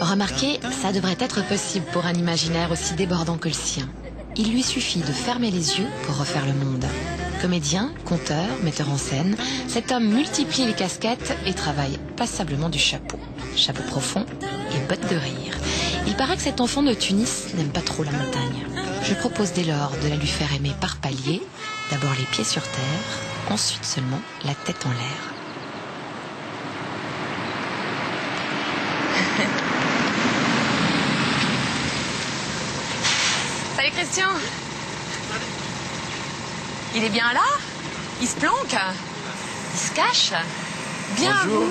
Remarquez, ça devrait être possible pour un imaginaire aussi débordant que le sien. Il lui suffit de fermer les yeux pour refaire le monde. Comédien, conteur, metteur en scène, cet homme multiplie les casquettes et travaille passablement du chapeau. Chapeau profond et bottes de rire. Il paraît que cet enfant de Tunis n'aime pas trop la montagne. Je propose dès lors de la lui faire aimer par paliers, d'abord les pieds sur terre, ensuite seulement la tête en l'air. Salut Christian. Il est bien là? Il se planque? Il se cache? Bienvenue. Bonjour.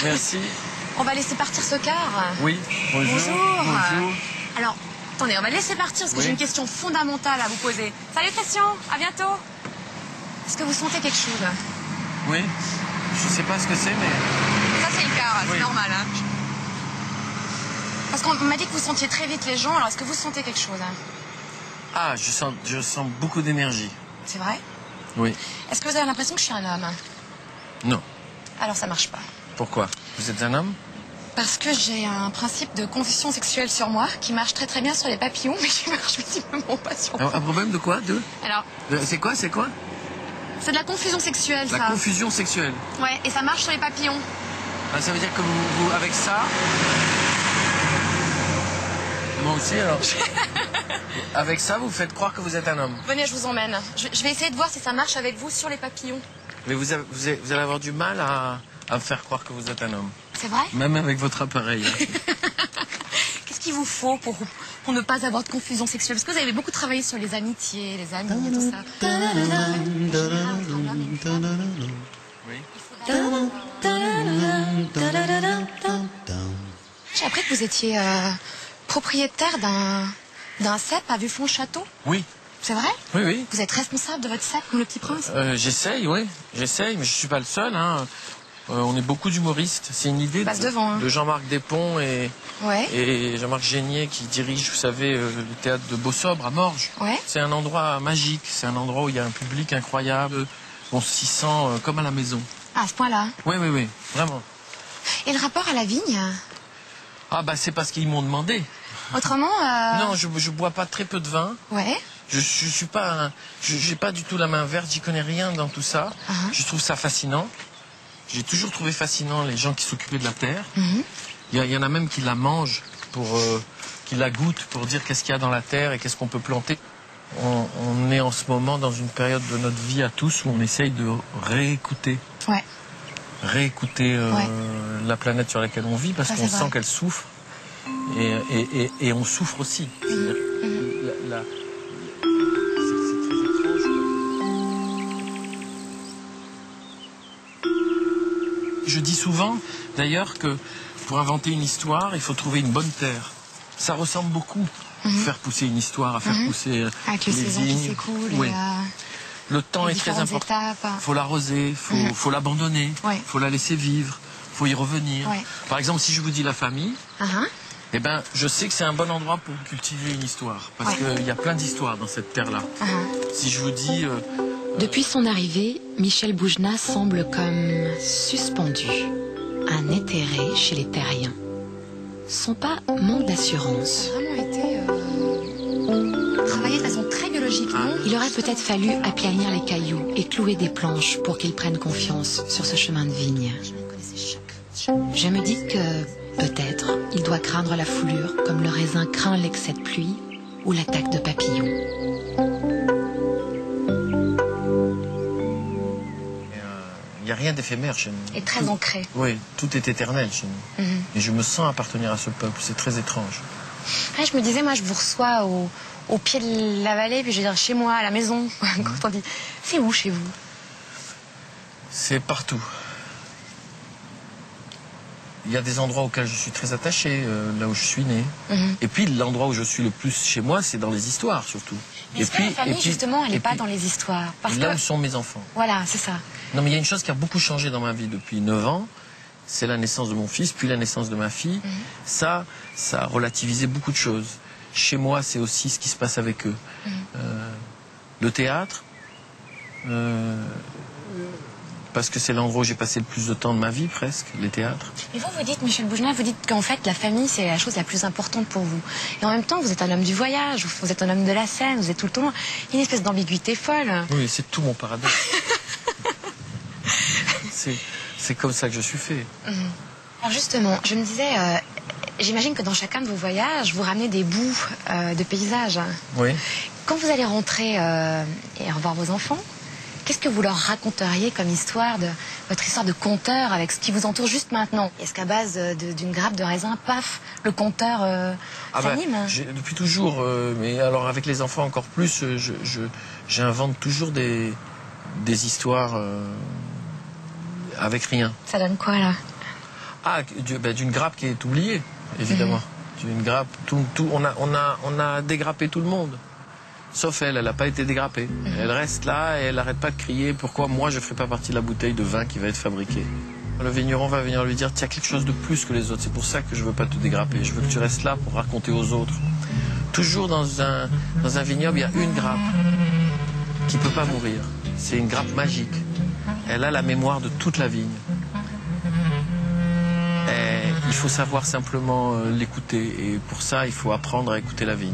Merci. On va laisser partir ce car. Oui, bonjour. Bonjour. Alors, attendez, on va laisser partir parce que Oui. j'ai une question fondamentale à vous poser. Salut Christian, à bientôt. Est-ce que vous sentez quelque chose? Oui, je sais pas ce que c'est, mais... Ça c'est le car, c'est Oui. normal. Hein. Parce qu'on m'a dit que vous sentiez très vite les gens, alors est-ce que vous sentez quelque chose? Ah, je sens beaucoup d'énergie. C'est vrai? Oui. Est-ce que vous avez l'impression que je suis un homme? Non. Alors ça marche pas. Pourquoi? Vous êtes un homme? Parce que j'ai un principe de confusion sexuelle sur moi qui marche très très bien sur les papillons, mais qui marche visiblement pas sur moi. Un problème de quoi? Alors, C'est quoi? C'est quoi? c'est de la confusion sexuelle, La ça. confusion sexuelle. Ouais, et ça marche sur les papillons. Ah, ça veut dire que vous avec ça... Moi aussi, alors. Avec ça, vous faites croire que vous êtes un homme. Venez, je vous emmène. Je vais essayer de voir si ça marche avec vous sur les papillons. Mais vous allez avoir du mal à me faire croire que vous êtes un homme. C'est vrai? Même avec votre appareil. Qu'est-ce qu'il vous faut pour ne pas avoir de confusion sexuelle? Parce que vous avez beaucoup travaillé sur les amitiés, les amis et tout ça. Oui. J'ai appris que vous étiez propriétaire d'un cep à Vuflon-Château. Oui. C'est vrai? Oui, oui. Vous êtes responsable de votre cep comme le petit prince? J'essaye, oui. J'essaye, mais je suis pas le seul. Hein. On est beaucoup d'humoristes. C'est une idée Passe devant, hein. de Jean-Marc Despont et Jean-Marc Génier qui dirige, vous savez, le théâtre de Beau-Sobre à Morges. Ouais. C'est un endroit magique. C'est un endroit où il y a un public incroyable. On s'y sent comme à la maison. Ah, à ce point-là. Oui, oui, oui. Vraiment. Et le rapport à la vigne? Ah, bah, c'est parce qu'ils m'ont demandé. Autrement... Non, je bois pas très peu de vin. Ouais. Je suis pas, j'ai pas du tout la main verte, j'y connais rien dans tout ça. Je trouve ça fascinant. J'ai toujours trouvé fascinant les gens qui s'occupaient de la terre. Il y en a même qui la mangent, qui la goûtent pour dire qu'est-ce qu'il y a dans la terre et qu'est-ce qu'on peut planter. On est en ce moment dans une période de notre vie à tous où on essaye de réécouter. Ouais. Réécouter la planète sur laquelle on vit parce qu'on sent qu'elle souffre et on souffre aussi. C'est-à-dire, c'est très étrange. Je dis souvent, d'ailleurs, que pour inventer une histoire, il faut trouver une bonne terre. Ça ressemble beaucoup. Faire pousser une histoire, à faire pousser avec les saisons qui vignes. s'écoulent. Oui. Le temps les est très différentes important. étapes. Faut l'arroser, faut l'abandonner, Ouais. faut la laisser vivre, faut y revenir. Ouais. Par exemple, si je vous dis la famille, Uh-huh. eh ben, je sais que c'est un bon endroit pour cultiver une histoire, parce qu'il y a plein d'histoires dans cette terre-là. Si je vous dis... Depuis son arrivée, Michel Boujna semble comme suspendu, un éthéré chez les terriens. Son pas manque d'assurance. Vraiment été travaillé de façon très biologique, non? Il aurait peut-être fallu aplanir les cailloux et clouer des planches pour qu'il prenne confiance sur ce chemin de vigne. Je me dis que, peut-être, il doit craindre la foulure comme le raisin craint l'excès de pluie ou l'attaque de papillons. Il n'y a rien d'éphémère chez nous. Et très ancré. Oui, tout est éternel chez nous. Et je me sens appartenir à ce peuple, c'est très étrange. Ouais, je me disais, moi, je vous reçois au pied de la vallée, puis je veux dire chez moi, à la maison. Quand on dit, c'est où chez vous? C'est partout. Il y a des endroits auxquels je suis très attaché, là où je suis né. Et puis l'endroit où je suis le plus chez moi, c'est dans les histoires surtout. Est-ce que la famille, justement, elle n'est pas dans les histoires? Parce là que... où sont mes enfants. Voilà, c'est ça. Non, mais il y a une chose qui a beaucoup changé dans ma vie depuis 9 ans. C'est la naissance de mon fils, puis la naissance de ma fille. Ça a relativisé beaucoup de choses. Chez moi, c'est aussi ce qui se passe avec eux. Le théâtre, parce que c'est l'endroit où j'ai passé le plus de temps de ma vie, presque, les théâtres. Et vous dites, Michel Bougenat, vous dites qu'en fait, la famille, c'est la chose la plus importante pour vous. Et en même temps, vous êtes un homme du voyage, vous êtes un homme de la scène, vous êtes tout le temps une espèce d'ambiguïté folle. Oui, c'est tout mon paradoxe. C'est comme ça que je suis fait. Alors justement, je me disais, j'imagine que dans chacun de vos voyages, vous ramenez des bouts de paysages. Oui. Quand vous allez rentrer et revoir vos enfants, qu'est-ce que vous leur raconteriez comme histoire, votre histoire de conteur avec ce qui vous entoure juste maintenant? Est-ce qu'à base d'une grappe de raisin, paf, le conteur s'anime? Depuis toujours, mais alors avec les enfants encore plus, j'invente toujours des histoires avec rien. Ça donne quoi là? Ah, d'une grappe qui est oubliée, évidemment. D'une grappe, on a dégrappé tout le monde. Sauf elle n'a pas été dégrappée. Elle reste là et elle n'arrête pas de crier pourquoi moi je ne ferai pas partie de la bouteille de vin qui va être fabriquée. Le vigneron va venir lui dire tu as quelque chose de plus que les autres, c'est pour ça que je ne veux pas te dégrapper, je veux que tu restes là pour raconter aux autres. Toujours dans un vignoble, il y a une grappe qui ne peut pas mourir. C'est une grappe magique. Elle a la mémoire de toute la vigne. Et il faut savoir simplement l'écouter et pour ça il faut apprendre à écouter la vigne.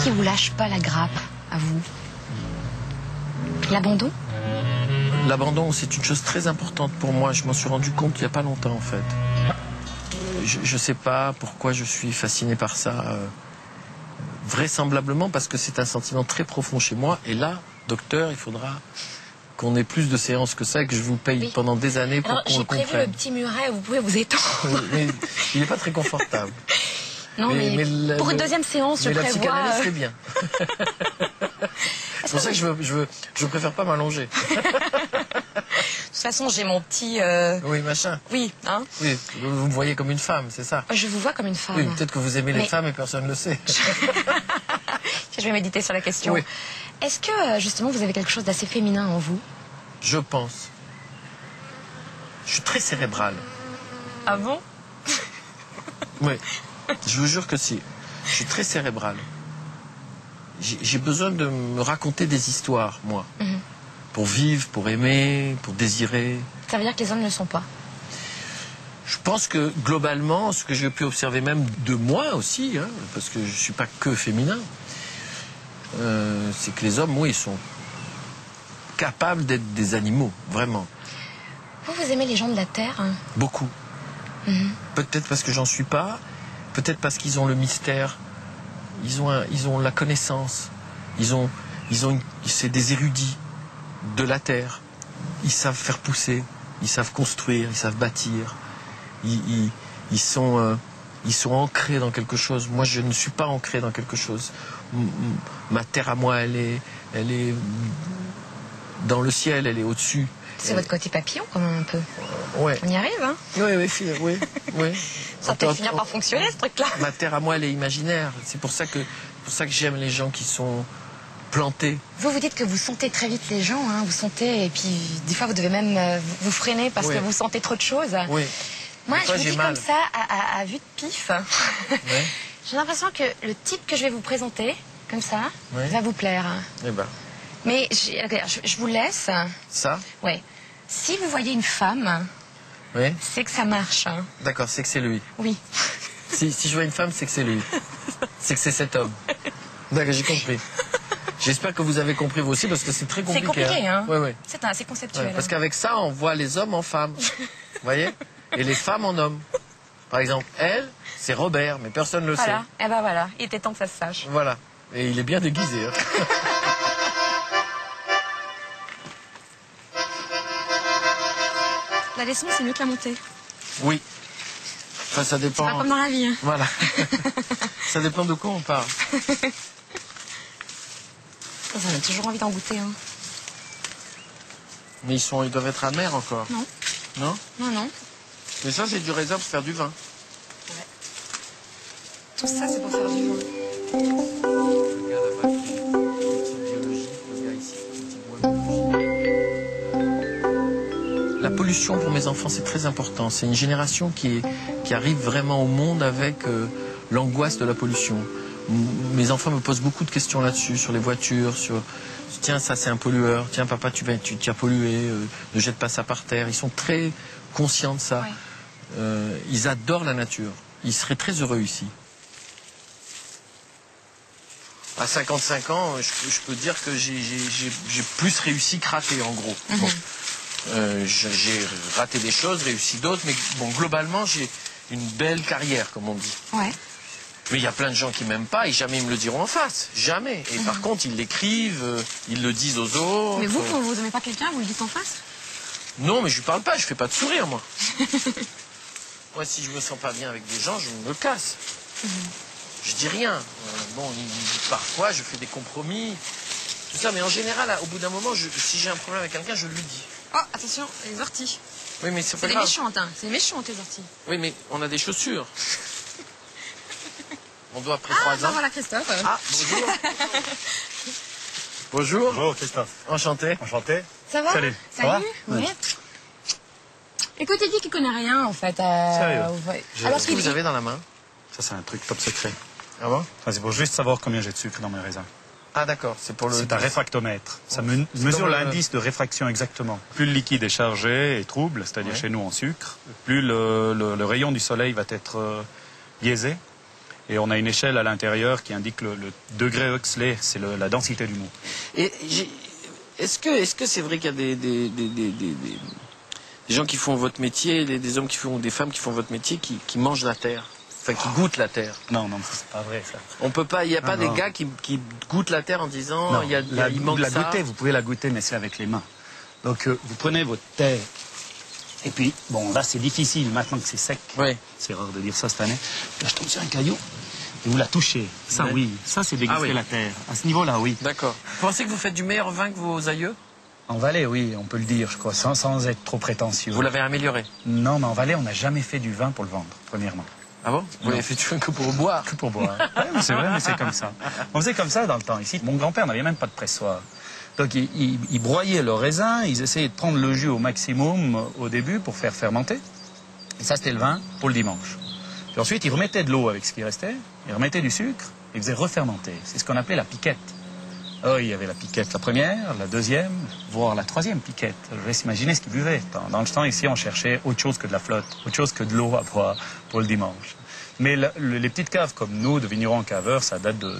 Qui vous lâche pas la grappe, à vous? L'abandon? L'abandon, c'est une chose très importante pour moi. Je m'en suis rendu compte il n'y a pas longtemps, en fait. Je ne sais pas pourquoi je suis fasciné par ça. Vraisemblablement parce que c'est un sentiment très profond chez moi. Et là, docteur, il faudra qu'on ait plus de séances que ça et que je vous paye pendant des années pour qu'on le comprenne. J'ai prévu le petit muret où vous pouvez vous étendre. Oui, mais il n'est pas très confortable. Non, mais pour une deuxième séance, je prévois... la psychanalyse, c'est bien. C'est pour ça que je préfère pas m'allonger. De toute façon, j'ai mon petit... Oui, machin. Oui, hein. Oui, vous me voyez comme une femme, c'est ça? Je vous vois comme une femme. Oui, peut-être que vous aimez les femmes et personne ne le sait. Je vais méditer sur la question. Oui. Est-ce que, justement, vous avez quelque chose d'assez féminin en vous? Je pense. Je suis très cérébral. Ah bon? Oui. Je vous jure que si. Je suis très cérébral. J'ai besoin de me raconter des histoires, moi. Pour vivre, pour aimer, pour désirer. Ça veut dire que les hommes ne le sont pas? Je pense que, globalement, ce que j'ai pu observer même de moi aussi, hein, parce que je ne suis pas que féminin, c'est que les hommes, oui, ils sont capables d'être des animaux, vraiment. Vous aimez les gens de la Terre? Beaucoup. Peut-être parce que j'en suis pas. Peut-être parce qu'ils ont le mystère, ils ont la connaissance, c'est des érudits de la terre. Ils savent faire pousser, ils savent construire, ils savent bâtir. Ils sont ancrés dans quelque chose. Moi, je ne suis pas ancré dans quelque chose. Ma terre à moi, elle est dans le ciel, elle est au-dessus. C'est votre côté papillon, quand même, un peu. Ouais. On y arrive, hein? Oui. Ça va finir par fonctionner, ce truc-là. Ma terre à moi, elle est imaginaire. C'est pour ça que j'aime les gens qui sont plantés. Vous dites que vous sentez très vite les gens, hein, vous sentez, et puis des fois vous devez même vous freiner parce que vous sentez trop de choses. Oui. Moi, fois, je vous dis mal. comme ça, à vue de pif, j'ai l'impression que le type que je vais vous présenter, comme ça, va vous plaire. Eh ben. Mais je vous laisse. Ça? Oui. Si vous voyez une femme, c'est que ça marche. Hein. D'accord, c'est que c'est lui. Oui. Si je vois une femme, c'est que c'est lui. C'est que c'est cet homme. D'accord, j'ai compris. J'espère que vous avez compris vous aussi, parce que c'est très compliqué. C'est compliqué, hein. Oui. C'est conceptuel. Parce qu'avec ça, on voit les hommes en femmes. Vous voyez? Et les femmes en hommes. Par exemple, elle, c'est Robert, mais personne ne le sait. Eh ben voilà, il était temps que ça se sache. Voilà. Et il est bien déguisé. Hein. La descente, c'est mieux que la montée. Oui. Enfin, ça dépend. C'est pas comme dans la vie. Hein. Voilà. Ça dépend de quoi on parle. J'en ai toujours envie d'en goûter. Hein. Mais ils doivent être amers encore. Non. Non? Non. Mais ça, c'est du raisin pour faire du vin. Ouais. Tout ça, c'est pour faire du vin. Le gars là-bas qui est biologique, le gars ici qui dit moi, biologique. La pollution pollution pour mes enfants, c'est très important. C'est une génération qui arrive vraiment au monde avec l'angoisse de la pollution. Mes enfants me posent beaucoup de questions là-dessus, sur les voitures, sur tiens, ça c'est un pollueur, tiens papa, tu as pollué, ne jette pas ça par terre. Ils sont très conscients de ça. Ouais. Ils adorent la nature. Ils seraient très heureux ici. À 55 ans, je peux dire que j'ai plus réussi que raté, en gros. Bon. J'ai raté des choses, réussi d'autres, mais bon, globalement, j'ai une belle carrière, comme on dit. Ouais. Mais il y a plein de gens qui m'aiment pas et jamais ils me le diront en face. Jamais. Et par contre, ils l'écrivent, ils le disent aux autres. Mais vous, quand vous n'aimez pas quelqu'un, vous le dites en face? Non, mais je lui parle pas, je fais pas de sourire, moi. Moi, si je me sens pas bien avec des gens, je me casse. Je dis rien. Bon, parfois, je fais des compromis. Tout ça, mais en général, au bout d'un moment, si j'ai un problème avec quelqu'un, je lui dis. Oh, attention, les orties. Oui, mais c'est pas grave. grave. C'est méchant, hein. C'est méchant, tes orties. Oui, mais on a des chaussures. On doit après 3 ans. Ah, voilà Christophe. Ah, bonjour. Bonjour. Bonjour Christophe. Enchanté. Enchanté. Ça va? Salut. Salut. Oui. Écoute, il dit qu'il connaît rien, en fait. Sérieux? Alors, qu'est-ce que vous avez dans la main? Ça, c'est un truc top secret. Ah bon? Enfin, c'est pour juste savoir combien j'ai de sucre dans mes raisins. Ah d'accord, c'est pour le... C'est un réfractomètre. Ça mesure l'indice de réfraction exactement. Plus le liquide est chargé et trouble, c'est-à-dire chez nous en sucre, plus le rayon du soleil va être biaisé. Et on a une échelle à l'intérieur qui indique le degré Huxley, c'est la densité du mou. Et est-ce que c'est vrai qu'il y a des gens qui font votre métier, des hommes qui font, des femmes qui font votre métier, qui mangent la terre? Enfin, qui goûtent la terre. Non, c'est pas vrai ça. On peut pas, il n'y a pas des gars qui goûtent la terre en disant, non, il manque ça. Goûter, vous pouvez la goûter, mais c'est avec les mains. Donc vous prenez votre terre, et puis, bon, là c'est difficile, maintenant que c'est sec. Oui. C'est rare de dire ça cette année. Là je tombe sur un caillou, et vous la touchez. Ça oui, ça c'est déguster la terre. À ce niveau-là, oui. D'accord. Vous pensez que vous faites du meilleur vin que vos aïeux? En Valais, oui, on peut le dire, je crois, sans être trop prétentieux. Vous l'avez amélioré? Non, mais en Valais, on n'a jamais fait du vin pour le vendre, premièrement. Ah bon? Vous l'avez fait que pour boire? Que pour boire. Oui, c'est vrai, mais c'est comme ça. On faisait comme ça dans le temps. Ici, mon grand-père n'avait même pas de pressoir. Donc, ils broyaient leurs raisins, ils essayaient de prendre le jus au maximum au début pour faire fermenter. Et ça, c'était le vin pour le dimanche. Puis ensuite, ils remettaient de l'eau avec ce qui restait, ils remettaient du sucre, ils faisaient refermenter. C'est ce qu'on appelait la piquette. Oh, il y avait la piquette, la première, la deuxième, voire la troisième piquette. Je laisse imaginer ce qu'ils buvaient. Dans le temps, ici, on cherchait autre chose que de la flotte, autre chose que de l'eau à boire pour le dimanche. Mais les petites caves comme nous, de vignerons caveurs, ça date de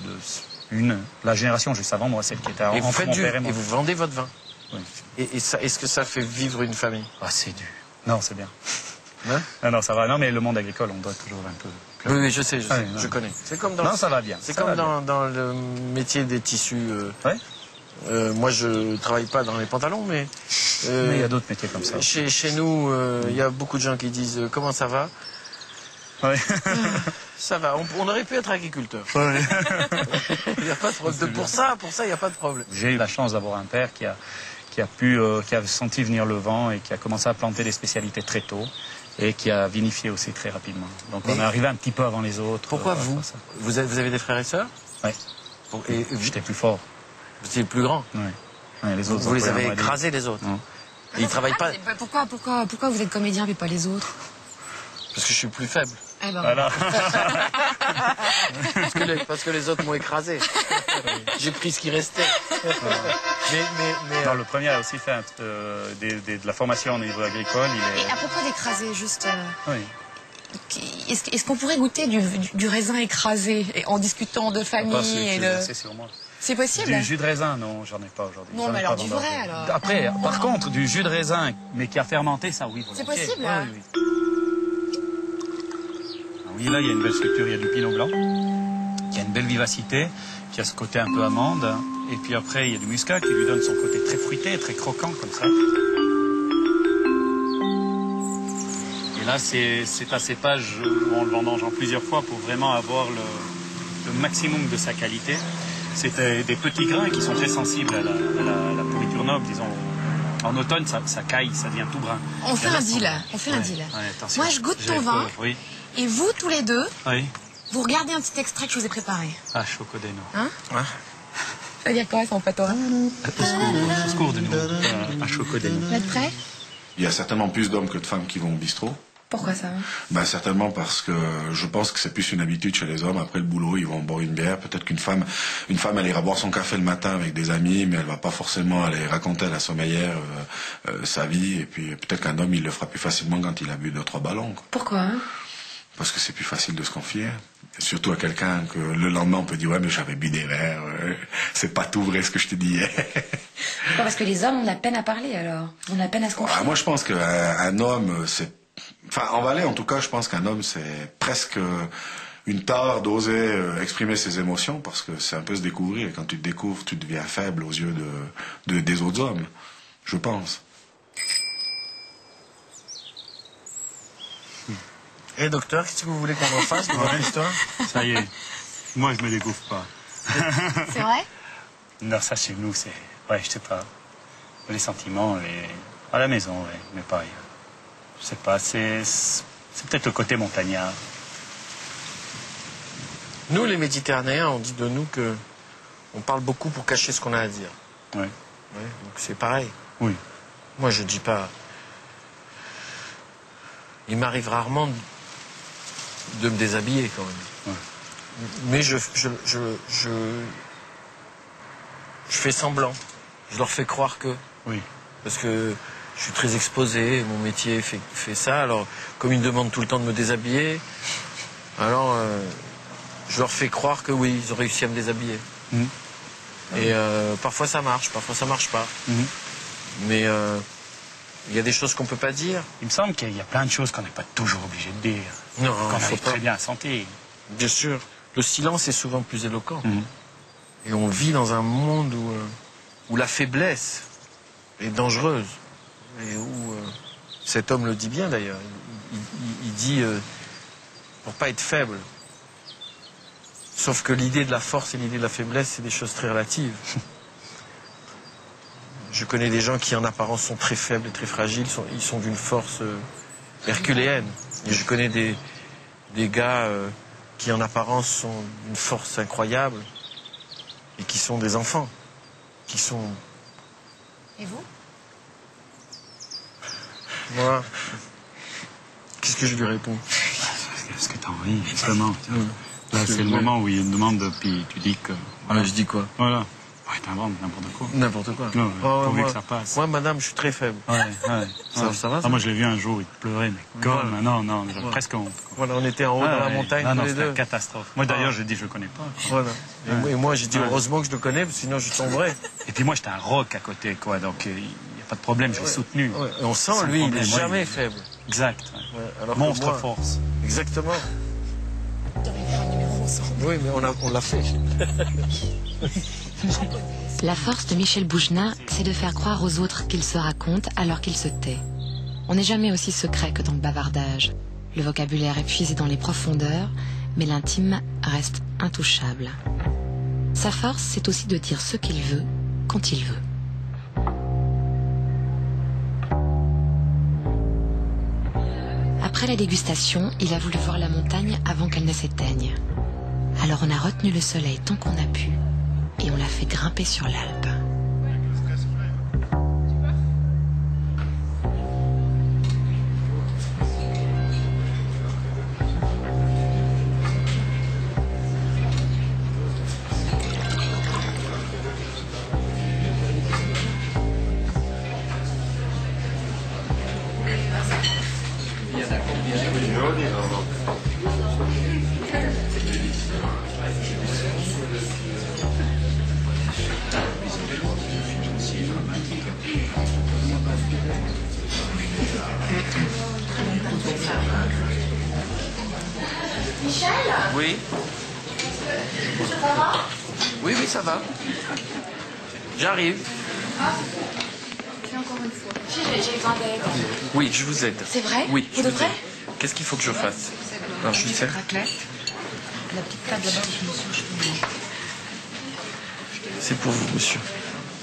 la génération juste avant moi, celle qui était et vous faites mon père et moi. Et vous vendez votre vin? Oui. Et est-ce que ça fait vivre une famille? Ah, c'est dur. Non, c'est bien. Hein? Non, ça va. Non, mais le monde agricole, on doit toujours un peu... Oui, je sais, je connais. C'est comme dans non, ça va bien. C'est comme dans le métier des tissus. Moi, je travaille pas dans les pantalons, mais il y a d'autres métiers comme ça. Chez nous, il y a beaucoup de gens qui disent comment ça va. Oui. Ça va. On aurait pu être agriculteur. Ouais. Il n'y a pas de problème. Pour ça, il n'y a pas de problème. J'ai eu la chance d'avoir un père qui a senti venir le vent et qui a commencé à planter des spécialités très tôt. Et qui a vinifié aussi très rapidement. Donc on est arrivé un petit peu avant les autres. Pourquoi vous avez des frères et sœurs? Oui. Et j'étais plus fort. Vous étiez plus grand? Oui. Ouais, les autres, vous les avez écrasés, les autres? Ils travaillent pas. Pourquoi vous êtes comédien et pas les autres? Parce que je suis plus faible. Eh ben, voilà. parce que les autres m'ont écrasé. J'ai pris ce qui restait. Mais non, le premier a aussi fait de la formation au niveau agricole. Et à propos d'écraser, juste... Oui. Est-ce qu'on pourrait goûter du raisin écrasé en discutant de famille C'est sur moi. C'est possible? Du jus de raisin, non, j'en ai pas aujourd'hui. Non, mais alors du vrai, alors. Après, par contre, du jus de raisin, mais qui a fermenté, ça, oui. C'est possible? Oui. Oui, là, il y a une belle structure, il y a du pinot blanc, qui a une belle vivacité, qui a ce côté un peu amande. Et puis après, il y a du muscat qui lui donne son côté très fruité, très croquant, comme ça. Et là, c'est un cépage où on le vendange en plusieurs fois pour vraiment avoir le maximum de sa qualité. C'est des petits grains qui sont très sensibles à la pourriture noble, disons. En automne, ça caille, ça devient tout brun. On fait un deal. Moi, je goûte ton vin. Oui. Et vous, tous les deux, vous regardez un petit extrait que je vous ai préparé. Ah, Chocodeno. Hein? Ça veut dire quoi, ça, en patois? Scourdeno. À Chocodeno. Vous êtes prêts? Il y a certainement plus d'hommes que de femmes qui vont au bistrot. Pourquoi ça? Ben, certainement parce que je pense que c'est plus une habitude chez les hommes. Après le boulot, ils vont boire une bière. Peut-être qu'une femme, elle ira boire son café le matin avec des amis, mais elle va pas forcément aller raconter à la sommelière sa vie. Et puis peut-être qu'un homme, il le fera plus facilement quand il a bu 2-3 ballons, quoi. Pourquoi? Parce que c'est plus facile de se confier. Et surtout à quelqu'un que le lendemain, on peut dire « Ouais, mais j'avais bu des verres. C'est pas tout vrai ce que je te dis. » Pourquoi? Parce que les hommes ont de la peine à parler, alors. Ils ont de la peine à se confier. Moi, je pense qu'un homme, c'est... Enfin, en Valais, en tout cas, je pense qu'un homme, c'est presque une tare d'oser exprimer ses émotions, parce que c'est un peu se découvrir. Et quand tu te découvres, tu deviens faible aux yeux des autres hommes, je pense. Et docteur, qu'est-ce que vous voulez qu'on en fasse de votre histoire? Ça y est, moi je me découvre pas. C'est vrai? Non, ça chez nous, c'est... Ouais, je sais pas. Les sentiments, à la maison, ouais, mais pas ailleurs. Je sais pas, c'est peut-être le côté montagnard. Nous, les Méditerranéens, on dit de nous que on parle beaucoup pour cacher ce qu'on a à dire. Ouais. Ouais, donc c'est pareil. Oui. Moi, je dis pas... Il m'arrive rarement de me déshabiller, quand même. Ouais. Mais je fais semblant. Je leur fais croire que... Oui. Parce que je suis très exposé, mon métier fait ça. Alors, comme ils me demandent tout le temps de me déshabiller, alors je leur fais croire que oui, ils ont réussi à me déshabiller. Mmh. Et parfois ça marche, parfois ça marche pas. Mmh. Mais il y a des choses qu'on peut pas dire. Il me semble qu'il y a plein de choses qu'on n'est pas toujours obligé de dire. Non, qu'on faut arrive pas. très bien à sentir. Bien sûr. Le silence est souvent plus éloquent. Mmh. Et on vit dans un monde où la faiblesse est dangereuse. Et où cet homme le dit bien d'ailleurs. Il dit pour pas être faible. Sauf que l'idée de la force et l'idée de la faiblesse, c'est des choses très relatives. Je connais des gens qui en apparence sont très faibles et très fragiles. Ils sont d'une force herculéenne. Et je connais des gars qui en apparence sont d'une force incroyable et qui sont des enfants. Qui sont... Et vous? Moi, qu'est-ce que je lui réponds? Est-ce que t'as envie, justement? Là, c'est le moment où il y a une demande, puis tu dis que... Voilà. Je dis quoi? Voilà. Ouais, t'inventes n'importe quoi. N'importe quoi. Non, pourvu moi, que ça passe. Moi, madame, je suis très faible. Ouais, ouais. Ça va, ça moi, je l'ai vu un jour, il pleurait, mais comme... Voilà. Non, j'avais presque honte. Quoi. Voilà, on était en haut dans la montagne tous les c'était deux. une catastrophe. Moi, d'ailleurs, j'ai dit, je le connais pas. Quoi. Voilà. Et moi, j'ai dit, heureusement que je le connais, parce que sinon je tomberais. Et puis moi, j'étais un rock à côté, quoi, donc il n'y a pas de problème, je l'ai soutenu. Ouais. Et on sent, lui, il n'est jamais faible. Exact. Ouais, alors que Monstre moi- force. Exactement. Oui, mais on l'a fait. La force de Michel Bougenat, c'est de faire croire aux autres qu'il se raconte alors qu'il se tait. On n'est jamais aussi secret que dans le bavardage. Le vocabulaire est puisé dans les profondeurs, mais l'intime reste intouchable. Sa force, c'est aussi de dire ce qu'il veut, quand il veut. Après la dégustation, il a voulu voir la montagne avant qu'elle ne s'éteigne. Alors on a retenu le soleil tant qu'on a pu, et on l'a fait grimper sur l'Alpe. Oui. Oui, ça va. J'arrive. Encore une fois. J'ai besoin d'aide. Oui, je vous aide. C'est vrai? Oui. Vous je de vrai? aide. Qu'est-ce qu'il faut que je fasse? Alors, je sais. Raclette. La petite table là-bas, C'est pour vous, monsieur.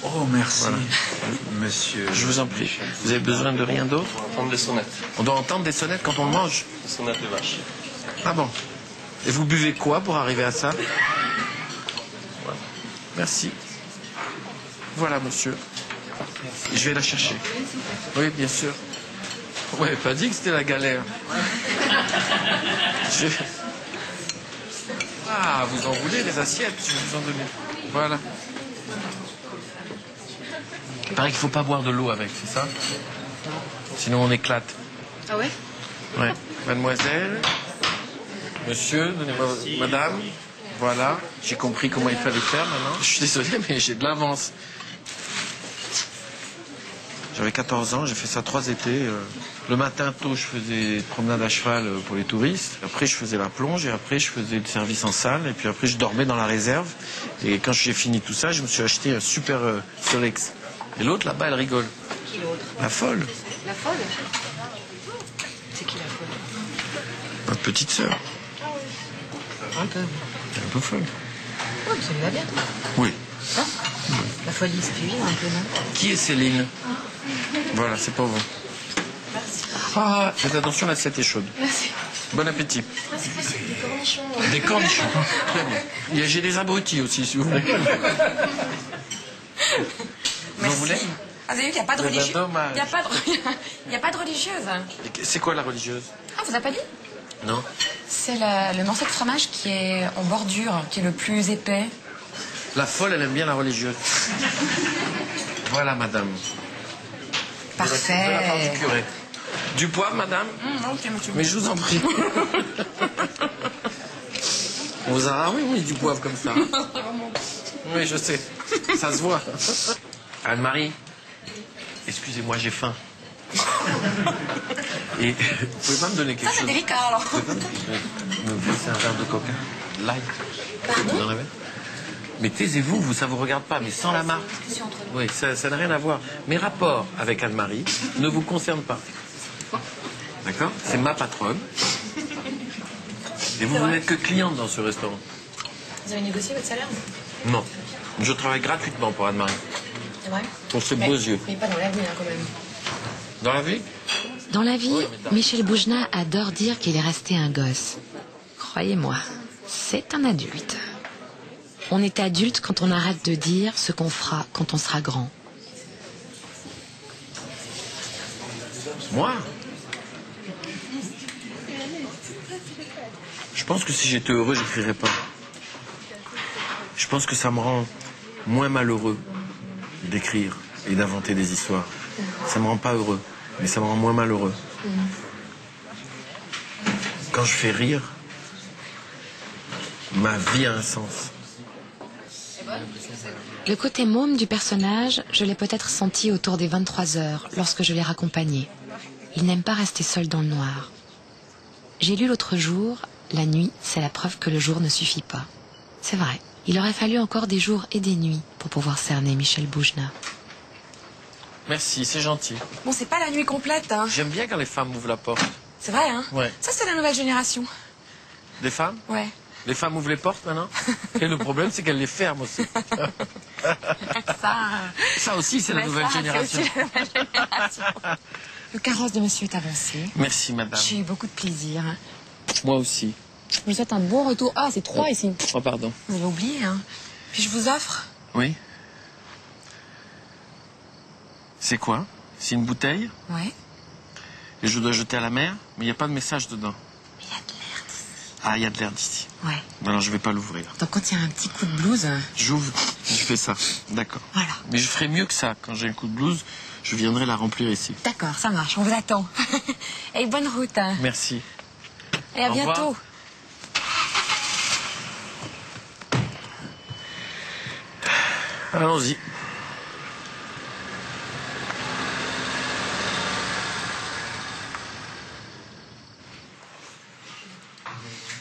Oh, merci, Voilà. monsieur. Je vous en prie. Vous avez besoin de rien d'autre? On va entendre des sonnettes. On doit entendre des sonnettes quand on le mange? Des sonnettes de vache. Ah bon. Et vous buvez quoi pour arriver à ça? Voilà. Merci. Voilà, monsieur. Je vais la chercher. Oui, bien sûr. Ouais, pas dit que c'était la galère. Je- Ah, vous en voulez les assiettes? Je vais vous en donner. Voilà. Il paraît qu'il faut pas boire de l'eau avec, c'est ça? Sinon on éclate. Ah ouais? Ouais. Mademoiselle, monsieur, donnez-moi madame. Voilà. J'ai compris comment il fallait faire maintenant. Je suis désolé, mais j'ai de l'avance. J'avais 14 ans, j'ai fait ça 3 étés. Le matin tôt, je faisais promenade à cheval pour les touristes. Après, je faisais la plonge et après, je faisais le service en salle. Et puis après, je dormais dans la réserve. Et quand j'ai fini tout ça, je me suis acheté un super Solex. Et l'autre, là-bas, elle rigole. Qui l'autre? La folle. La folle? C'est qui la folle? Ma petite sœur. Un peu. Elle est un peu folle. Oui, ça lui va bien. Oui. Hein? La folie, c'est vivre un peu, non? Qui est Céline? Voilà, c'est pour vous. Ah, faites attention, l'assiette est chaude. Merci. Bon appétit. C'est facile, des cornichons. Des cornichons. Très bien. J'ai des abrutis aussi, si vous voulez. Vous en voulez? Ah, vous avez vu qu'il n'y a pas de Eh ben, religieuse? dommage. Il n'y a pas de religieuse. C'est quoi la religieuse? Ah, vous avez pas dit? Non. C'est le morceau de fromage qui est en bordure, qui est le plus épais. La folle, elle aime bien la religieuse. Voilà, madame. De la part Parfait. du curé. Du poivre, madame? Ok, monsieur. Mais je vous en prie. On vous a oui, du poivre comme ça. Oui, je sais. Ça se voit. Anne-Marie, excusez-moi, j'ai faim. Et vous pouvez pas me donner quelque Ça, c'est chose? délicat, alors. Vous pouvez pas me verser un verre de coca? Light. Vous en avez? Mais taisez-vous, ça vous regarde pas, mais sans la marque. Oui, ça n'a rien à voir. Mes rapports avec Anne-Marie ne vous concernent pas. D'accord? C'est ma patronne. Et vous n'êtes que cliente dans ce restaurant. Vous avez négocié votre salaire? Non. Je travaille gratuitement pour Anne-Marie. C'est vrai? Pour ses beaux yeux. Mais pas dans l'avenir, quand même. Dans la vie? Dans la vie, Michel Boujna adore dire qu'il est resté un gosse. Croyez-moi, c'est un adulte. On est adulte quand on arrête de dire ce qu'on fera quand on sera grand. Moi? Je pense que si j'étais heureux, j'écrirais pas. Je pense que ça me rend moins malheureux d'écrire et d'inventer des histoires. Ça me rend pas heureux, mais ça me rend moins malheureux. Quand je fais rire, ma vie a un sens. Le côté môme du personnage, je l'ai peut-être senti autour des 23 heures, lorsque je l'ai raccompagné. Il n'aime pas rester seul dans le noir. J'ai lu l'autre jour, la nuit, c'est la preuve que le jour ne suffit pas. C'est vrai, il aurait fallu encore des jours et des nuits pour pouvoir cerner Michel Boujna. Merci, c'est gentil. Bon, c'est pas la nuit complète, hein. J'aime bien quand les femmes ouvrent la porte. C'est vrai, hein? Ouais. Ça, c'est la nouvelle génération. Des femmes? Ouais. Les femmes ouvrent les portes maintenant? Et le problème, c'est qu'elles les ferment aussi. Ça aussi, c'est la nouvelle génération. Le carrosse de monsieur est avancé. Merci, madame. J'ai eu beaucoup de plaisir. Moi aussi. Je vous souhaite un bon retour. Ah, c'est 3 ici. Oh, pardon. Vous avez oublié, hein. Puis je vous offre. Oui. C'est quoi? C'est une bouteille? Ouais. Et je dois jeter à la mer? Mais il n'y a pas de message dedans. Mais il y a de l'air d'ici. Ah, il y a de l'air d'ici. Ouais. Alors, je vais pas l'ouvrir. Donc quand il y a un petit coup de blues, J'ouvre, je fais ça. D'accord. voilà. Mais je ferai mieux que ça. Quand j'ai le coup de blues, je viendrai la remplir ici. D'accord, ça marche, on vous attend. Et bonne route. Hein. Merci. Et à Au revoir. bientôt. Allons-y.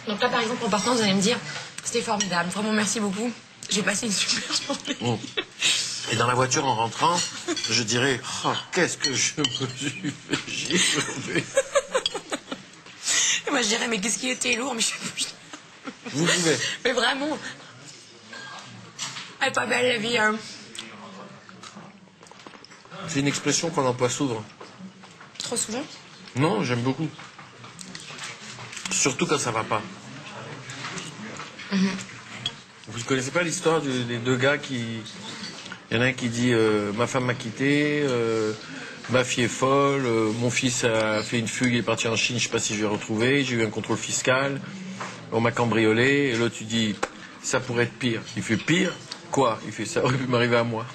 Donc là, par exemple, en partant, vous allez me dire, c'était formidable, vraiment merci beaucoup. J'ai passé une super journée. Bon. Et dans la voiture, en rentrant, je dirais, oh, qu'est-ce que je me suis fait gifler. Et moi, je dirais, mais qu'est-ce qui était lourd, mais je sais plus. Vous pouvez. Mais vraiment. Elle est pas belle, la vie, hein. C'est une expression qu'on emploie souvent. Trop souvent. Non, j'aime beaucoup. Surtout quand ça va pas. Vous ne connaissez pas l'histoire des deux gars qui... Il Il y en a un qui dit ma femme m'a quitté, ma fille est folle, mon fils a fait une fugue, il est parti en Chine, je sais pas si je vais le retrouver, j'ai eu un contrôle fiscal, on m'a cambriolé, et l'autre tu dis ça pourrait être pire. Il fait pire? Quoi? Il fait ça aurait pu m'arriver à moi.